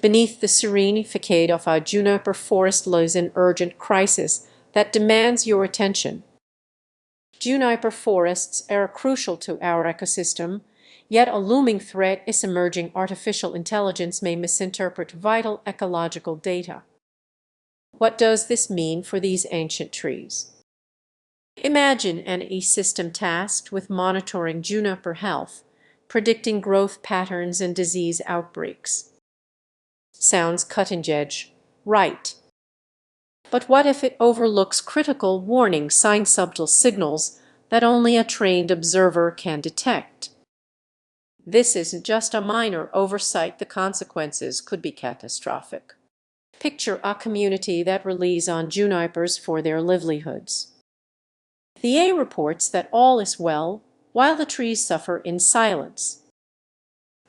Beneath the serene facade of a juniper forest lies an urgent crisis that demands your attention. Juniper forests are crucial to our ecosystem, yet a looming threat is emerging. Artificial intelligence may misinterpret vital ecological data. What does this mean for these ancient trees? Imagine an e-system tasked with monitoring juniper health, predicting growth patterns and disease outbreaks. Sounds cutting-edge, right? But what if it overlooks critical warning signs, subtle signals that only a trained observer can detect? This isn't just a minor oversight, the consequences could be catastrophic. Picture a community that relies on junipers for their livelihoods. The A reports that all is well, while the trees suffer in silence.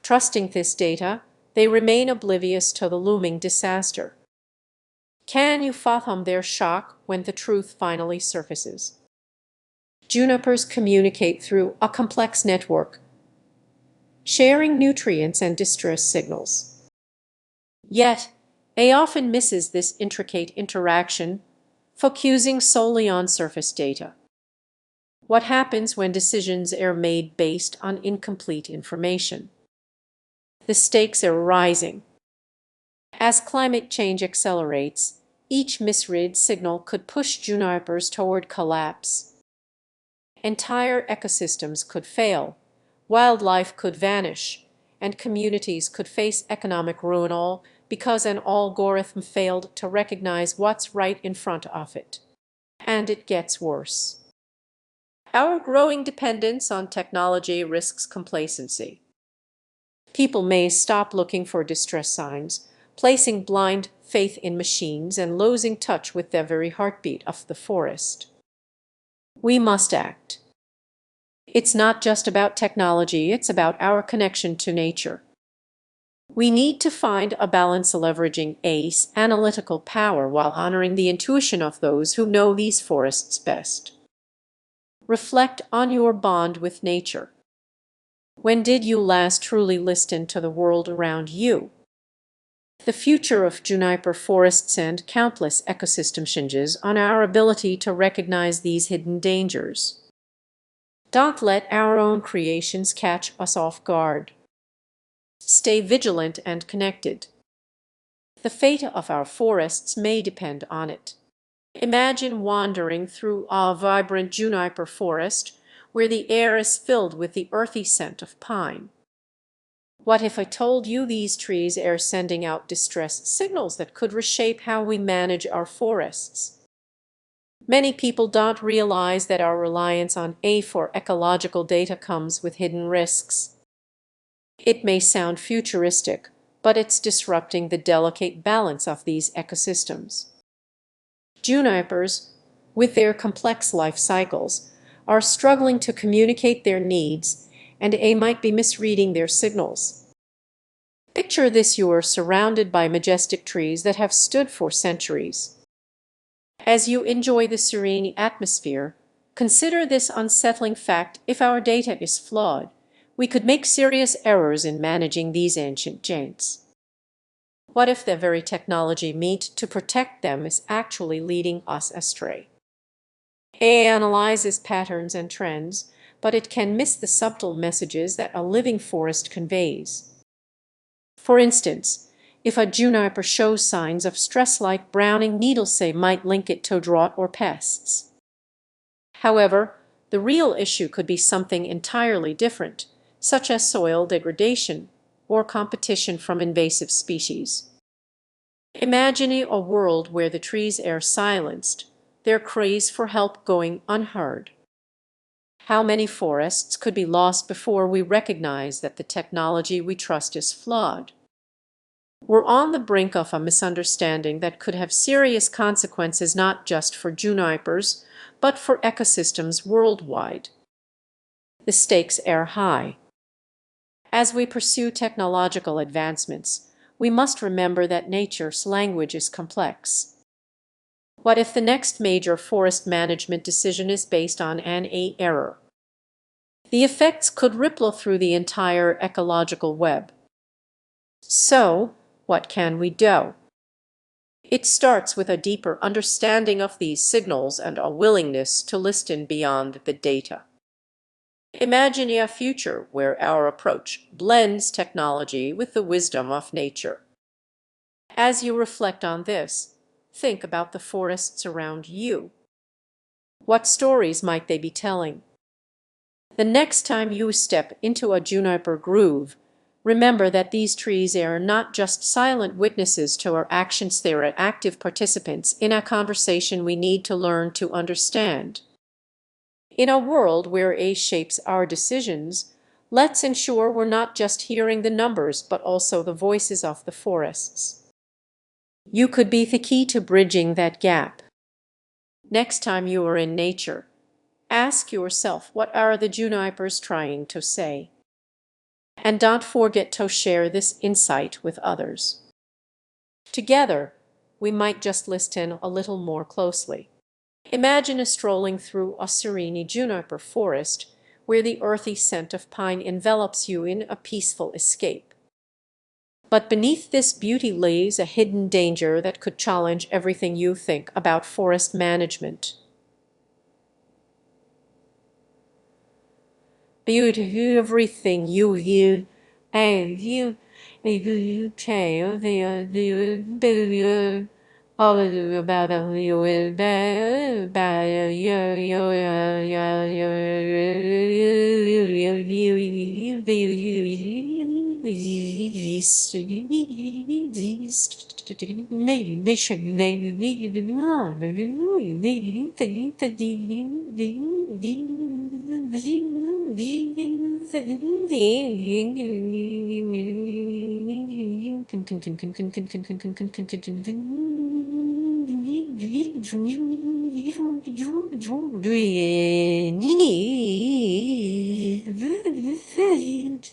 Trusting this data, they remain oblivious to the looming disaster. Can you fathom their shock when the truth finally surfaces? Junipers communicate through a complex network, sharing nutrients and distress signals. Yet, A often misses this intricate interaction, focusing solely on surface data. What happens when decisions are made based on incomplete information? The stakes are rising. As climate change accelerates, each misread signal could push junipers toward collapse. Entire ecosystems could fail, wildlife could vanish, and communities could face economic ruin, all because an algorithm failed to recognize what's right in front of it. And it gets worse. Our growing dependence on technology risks complacency. People may stop looking for distress signs, placing blind faith in machines and losing touch with the very heartbeat of the forest. We must act. It's not just about technology, it's about our connection to nature. We need to find a balance leveraging ACE analytical power while honoring the intuition of those who know these forests best. Reflect on your bond with nature. When did you last truly listen to the world around you? The future of juniper forests and countless ecosystem hinges on our ability to recognize these hidden dangers. Don't let our own creations catch us off guard. Stay vigilant and connected. The fate of our forests may depend on it. Imagine wandering through a vibrant juniper forest where the air is filled with the earthy scent of pine. What if I told you these trees are sending out distress signals that could reshape how we manage our forests? Many people don't realize that our reliance on A for ecological data comes with hidden risks. It may sound futuristic, but it's disrupting the delicate balance of these ecosystems. Junipers, with their complex life cycles, are struggling to communicate their needs, and A might be misreading their signals. Picture this: you are surrounded by majestic trees that have stood for centuries. As you enjoy the serene atmosphere, consider this unsettling fact: if our data is flawed, we could make serious errors in managing these ancient giants. What if the very technology meant to protect them is actually leading us astray? AI analyzes patterns and trends, but it can miss the subtle messages that a living forest conveys. For instance, if a juniper shows signs of stress like browning needles, A might link it to drought or pests. However, the real issue could be something entirely different, such as soil degradation or competition from invasive species. Imagine a world where the trees are silenced, their cries for help going unheard. How many forests could be lost before we recognize that the technology we trust is flawed? We're on the brink of a misunderstanding that could have serious consequences not just for junipers, but for ecosystems worldwide. The stakes are high. As we pursue technological advancements, we must remember that nature's language is complex. What if the next major forest management decision is based on an A error? The effects could ripple through the entire ecological web. So, What can we do? It starts with a deeper understanding of these signals and a willingness to listen beyond the data. Imagine a future where our approach blends technology with the wisdom of nature. As you reflect on this, think about the forests around you. What stories might they be telling? The next time you step into a juniper grove, remember that these trees are not just silent witnesses to our actions, they are active participants in a conversation we need to learn to understand. In a world where A shapes our decisions, let's ensure we're not just hearing the numbers but also the voices of the forests. You could be the key to bridging that gap. Next time you are in nature, ask yourself, what are the junipers trying to say? And don't forget to share this insight with others. Together, we might just listen a little more closely. Imagine strolling through a serene juniper forest where the earthy scent of pine envelops you in a peaceful escape. But beneath this beauty lays a hidden danger that could challenge everything you think about forest management. Beauty, everything you view, and you tell the all about you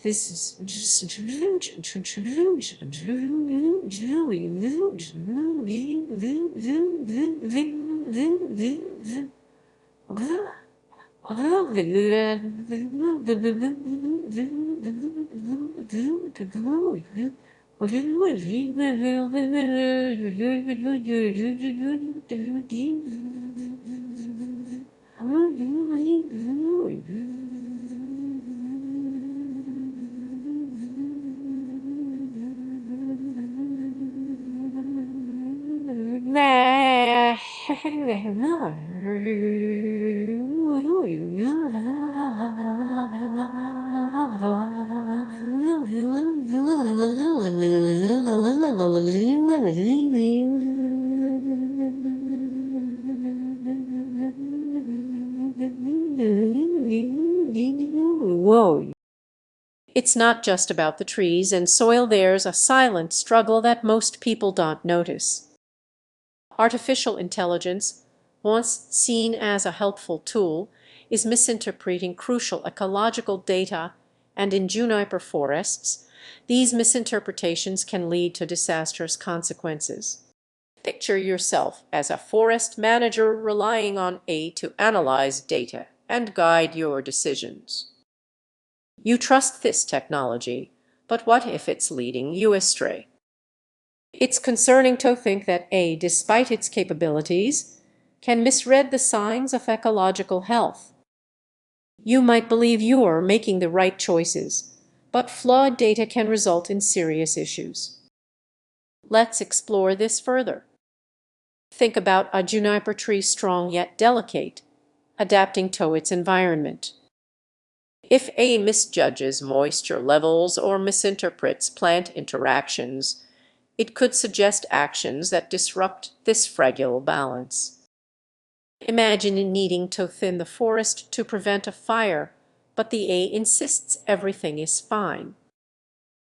this is just Whoa. It's not just about the trees and soil, there's a silent struggle that most people don't notice. Artificial intelligence, once seen as a helpful tool, is misinterpreting crucial ecological data, and in juniper forests, these misinterpretations can lead to disastrous consequences. Picture yourself as a forest manager relying on AI to analyze data and guide your decisions. You trust this technology, but what if it's leading you astray? It's concerning to think that AI, despite its capabilities, can misread the signs of ecological health. You might believe you are making the right choices, but flawed data can result in serious issues. Let's explore this further. Think about a juniper tree, strong yet delicate, adapting to its environment. If AI misjudges moisture levels or misinterprets plant interactions, it could suggest actions that disrupt this fragile balance. Imagine needing to thin the forest to prevent a fire, but the AI insists everything is fine.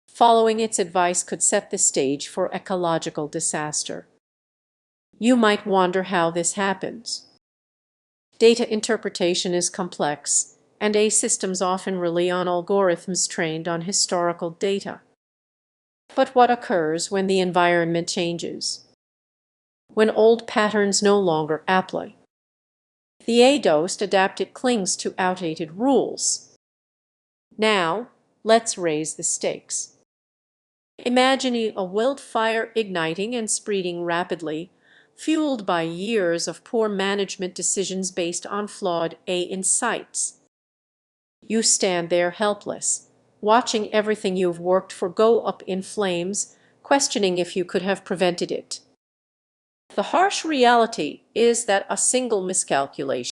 Following its advice could set the stage for ecological disaster. You might wonder how this happens. Data interpretation is complex, and AI systems often rely on algorithms trained on historical data. But what occurs when the environment changes? When old patterns no longer apply? The AI doesn't adapt, it clings to outdated rules. Now, let's raise the stakes. Imagine a wildfire igniting and spreading rapidly, fueled by years of poor management decisions based on flawed insights. You stand there helpless, watching everything you've worked for go up in flames, questioning if you could have prevented it. The harsh reality is that a single miscalculation